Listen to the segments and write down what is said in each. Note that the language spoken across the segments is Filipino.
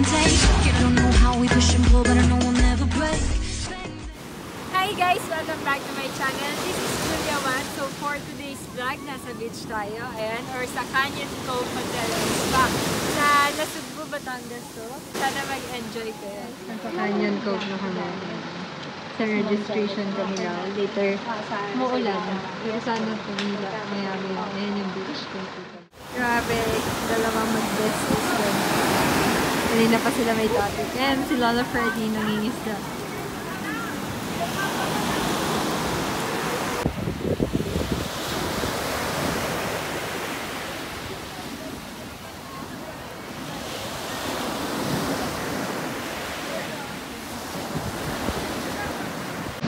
take. You don't know how we push and pull, but I know we'll never break. Hi guys! Welcome back to my channel. This is Julia Wan. So for today's vlog, nasa beach tayo. Ayan, or sa Canyon Cove Hotel Spa. Sa Nasugbu, Batangas to. Sana mag-enjoy kayo. Nasa Canyon Cove na kami. Sa registration kami na. Later, muulan. Pero sana pumila. Maya-maya. Ayan yung beach ko. Grabe. Dalawang mag-besties doon. Kanina pa sila may topic. Ayan, si Lola Freddy nangingisda.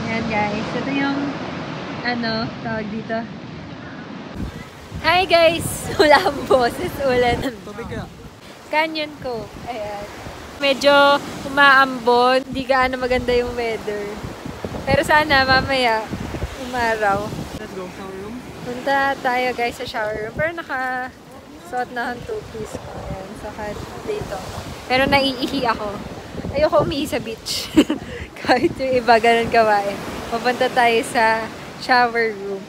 Ayan guys, ito yung tawag dito. Hi guys! Wala ang boses, ulan. Canyon Cove. Ayan. Medyo umaambon, hindi gaano maganda yung weather. Pero sana mamaya umaraw. Let's go shower room. Punta tayo guys sa shower room. Pero nakasuot na ang two-piece ko. Ayan, saka dito. Pero naiihi ako. Ayoko umihi sa beach. Kahit yung iba, ganun gawain. Pupunta tayo sa shower room.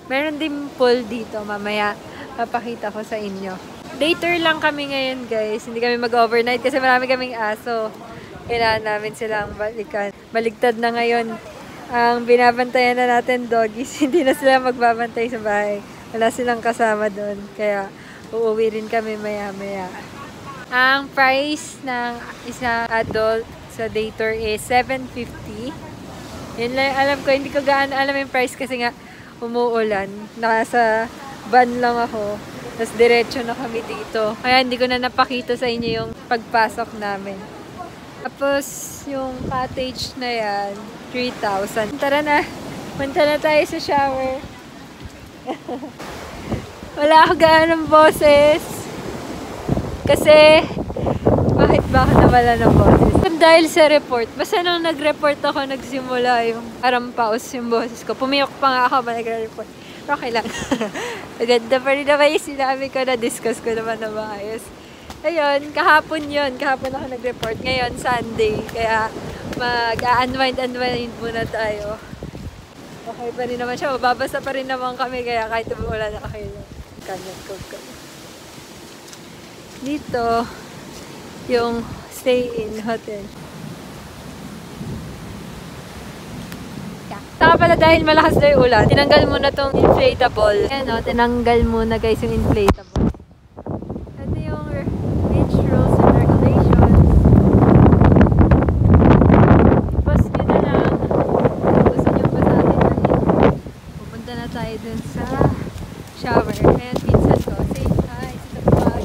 Meron din pool dito. Mamaya, papakita ko sa inyo. Later lang kami ngayon, guys. Hindi kami mag-overnight kasi marami kaming aso. Kailangan namin silang balikan. Baligtad na ngayon. Ang binabantayan na natin, doggies. Hindi na sila magbabantay sa bahay. Wala silang kasama doon. Kaya, uuwi rin kami maya-maya. Ang price ng isang adult sa Daytour is $750. Yun lang, alam ko, hindi ko gaano alam yung price kasi nga umuulan. Nasa van lang ako. Tapos diretso na kami dito. Kaya hindi ko na napakita sa inyo yung pagpasok namin. Tapos yung cottage na yan, 3,000. Tara na. Punta na tayo sa shower. Wala ako gaano ng boses. Kasi bakit ba ako nawala ng boses? Dahil sa report, basta nung nag-report ako, nagsimula yung parang paus yung boses ko. Pumiyok pa nga ako ba nag-report. Pero okay lang. Maganda pa rin naman yung sinabi ko, na-discuss ko naman na maayos. Ayun, kahapon yun. Kahapon ako nag-report. Ngayon, Sunday. Kaya mag-unwind muna tayo. Okay pa rin naman siya. Mababasa pa rin naman kami. Kaya kahit umuulan na okay lang. Canyon Cove kami. Dito, yung stay-in hotel. Saka pala dahil malakas na yung ulan, tinanggal muna tong inflatable. Ayan o, tinanggal muna guys yung inflatable. Ito yung beach rules and regulations. Tapos yun na lang. Gusto nyo pa sa atin na pupunta na tayo dun sa shower. Ayan, pinsan ko. Say hi sa pag.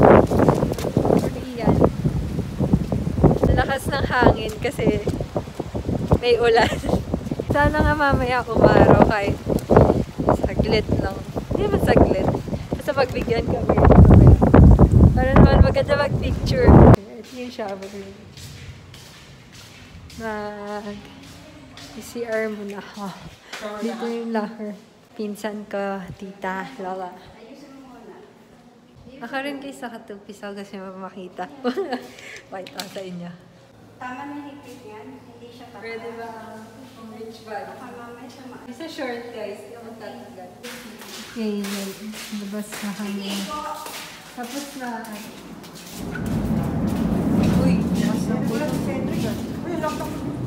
Korean. Lakas ng hangin kasi may ulan. Sana nga mamaya umaraw kahit saglit lang. Hindi naman saglit. Basta pagbigyan kami. Para naman maganda mag-picture. Ito yung shower room. Mag-CR muna ako. Dito yung locker. Pinsan ko, tita, lola. Ako rin kayo sa katupisaw kasi makita. Pakita ko sa inyo. Tama na higpit yan. Hindi siya tama. Pwede ba ang beach bag? Isa short guys. Hindi ako magtatanggal. Okay, labas na kami. Tapos na. Uy,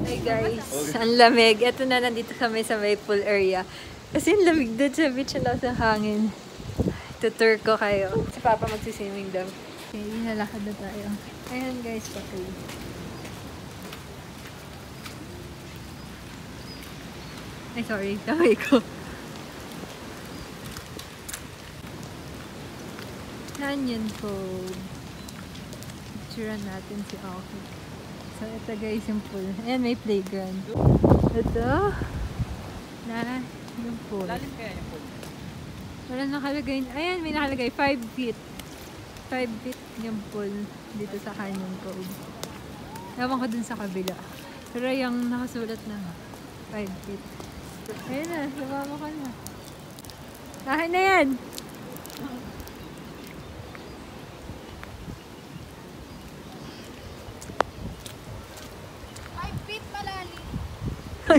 hey guys, ang lamig. Ito na, nandito kami sa may pool area. Kasi ang lamig doon sa beach. Ang sa hangin. Tutur ko kayo. Si Papa magsiswimming daw. Okay, nalakad na tayo. Ayan guys, okay. Ay, sorry. Kamay ko. Canyon Cove. Picturean natin si Aki. So, ito guys yung pool. Ayan, may playground. Ito. Na, yung pool. Lalim kaya yung pool? Wala nakalagay. Ayan, may nakalagay. 5 feet. 5 feet yung pool dito sa Canyon Cove. Ewan ko dun sa kabila. Pero yung nakasulat na 5 feet. Ayun na, sumama ka na. Akin na yan!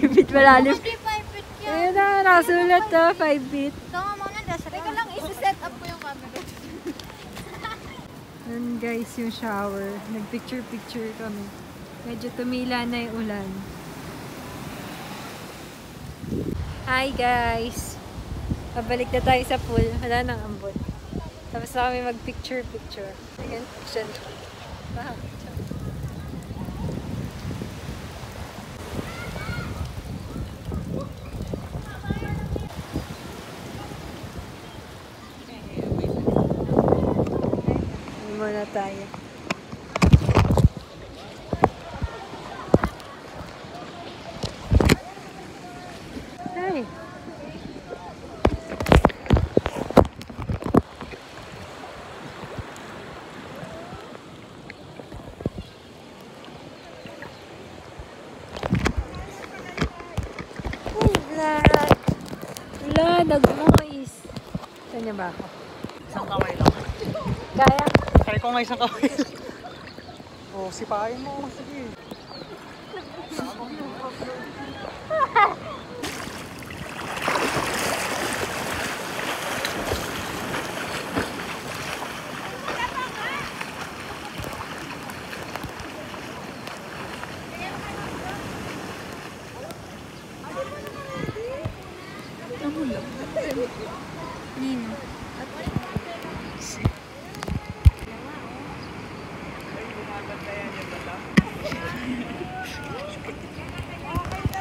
5 feet malalim. Hindi 5 feet yan. Ayun na, nakasulat to, 5 feet. Ito nga muna, dasara. Ikaw lang, isi-set up ko yung camera. Yan guys, yung shower. Nag-picture-picture kami. Medyo tumila na yung ulan. Hi guys! Pabalik na tayo sa pool. Wala nang ambon. Tapos na kami mag-picture-picture. Ayan, action. Wow. Muna tayo. Hi. Wala, nag-noise. Saan niya ba ako? Isang kamay lang. Kaya? Kaya ko nga isang kamay. Oh, sipain mo. Sige.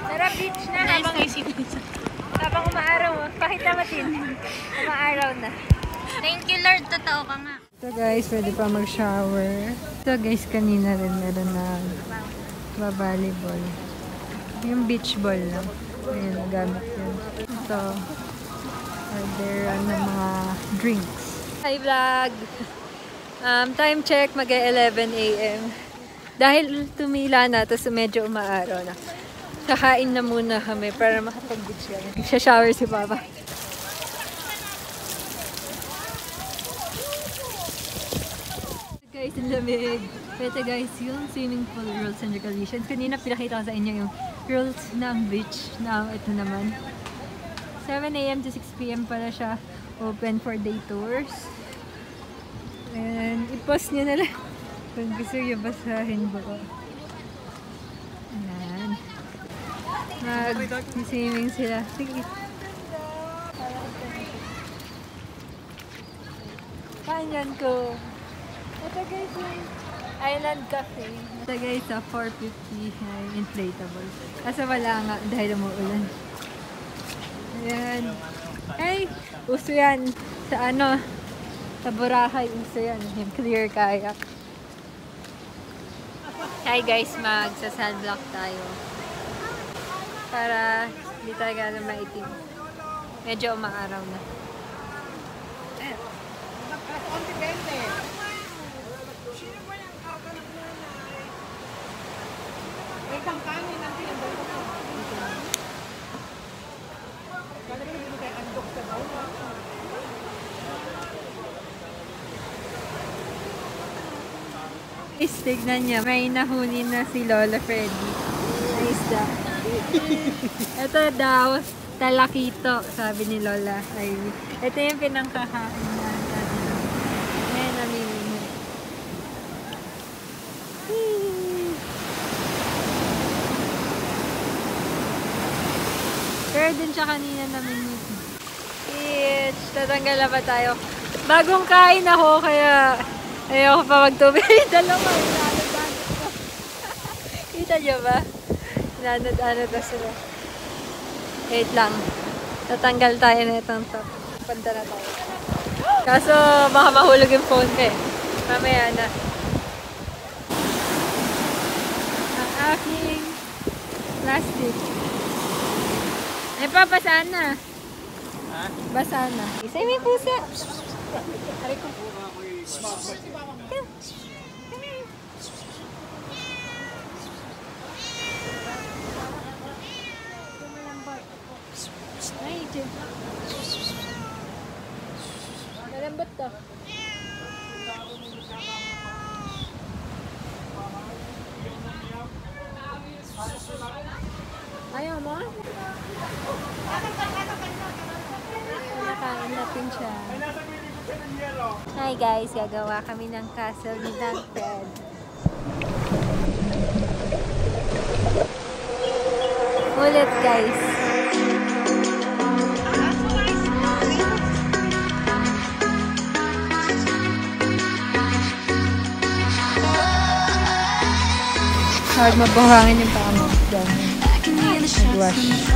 Tara, beach na. Habang umaaraw, pakita matin. Umaaraw na. Thank you, Lord. Totoo ka nga. Ito guys, pwede pa mag-shower. Ito guys, kanina rin meron na volleyball. Yung beach ball lang. Ayun, nagamit yun. Ito, orderan ng mga drinks. Hi vlog! Time check, mag-11 a.m. Dahil tumila na, tapos medyo umaaraw na. Kakain na muna kami para makapag-beach kami. Nagsha-shower si Papa. Guys, ang lamig. Ito guys, yung swimming pool rules and regulations. Kanina pinakita ko sa inyo yung rules ng beach. Now, ito naman. 7 a.m. to 6 p.m. pala siya open for day tours. And i-post nyo na lang kung gusto nyo basahin ko. Ayan. Mag-swimming sila. Sige. Kanyan ko. Ito guys yung Island Cafe. Ito guys sa 450 inflatable. Kasi wala nga dahil umuulan. Ayan. Ay! Uso yan. Sa ano? Sa Boracay. Uso yan. Yung clear kayak. Hi guys, magsa-sunblock tayo. Para hindi talaga na maitim. Medyo umaaraw na. Tignan niya, may nahuli na si Lola Freddy. Na isda. Ito daw, talakito, sabi ni Lola. Ay, ito yung pinangkakain na. Ayan, namimili. Pero din siya kanina namimili. Itch, tatanggal na ba tayo? Bagong kain ako, kaya ayoko pa magtubig. Dalawa, inanod-anod ko. Kita niyo ba? Inanod-anod na sila. Wait lang. Tatanggal tayo na itong top. Punta na tayo. Kaso, baka mahulog yung phone ko eh. Mamaya na. Ang aking plastic. Ay pa, basa na. Basa na. Isa may pusa. Aray ko. Ay, Jim. Malambot to. Ayaw mo? Hi guys, gagawa kami ng castle ni Dagdag. Ulit guys. Hard mabuhangin yung paa mo. Nag-wash.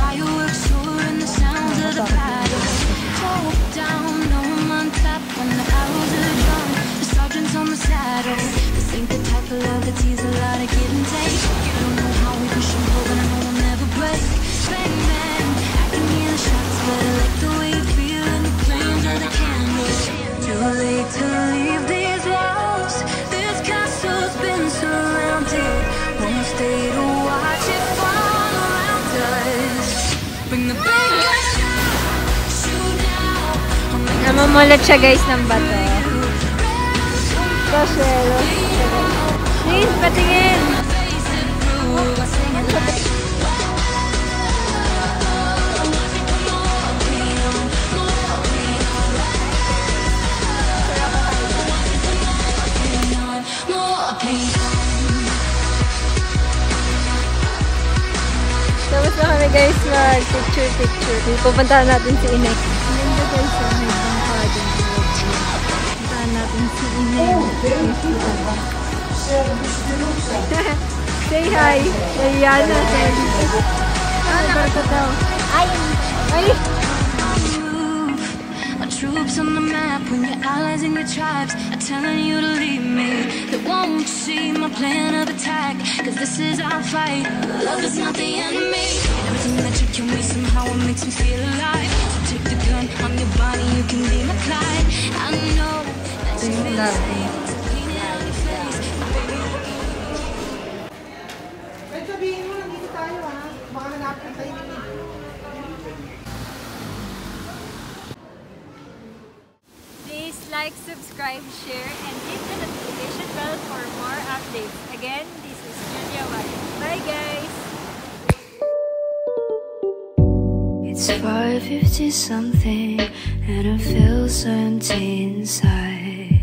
Namumulat siya guys ng bato. Kasero. Please, patingin! Tapos na kami guys mag-picture. Pupuntahan natin si Inek. Ganda guys, may pangkading. Pupuntahan natin si Inek. Say hi. Ayana. Barka daw. Ay! Troops on the map when your allies and your tribes are telling you to leave me. They won't see my plan of attack, cause this is our fight. Love is not the enemy. Everything that you can be somehow it makes me feel alive. So take the gun on your body, you can be my Clyde. I know that you feel the same. So paint it on your face. Pwede sabihin mo, nandito tayo ha. Baka hanapin tayo ni Please like, subscribe, share, and hit the notification bell for more updates. Again, this is Julia White. Bye guys! It's 5:50 something and I feel empty inside.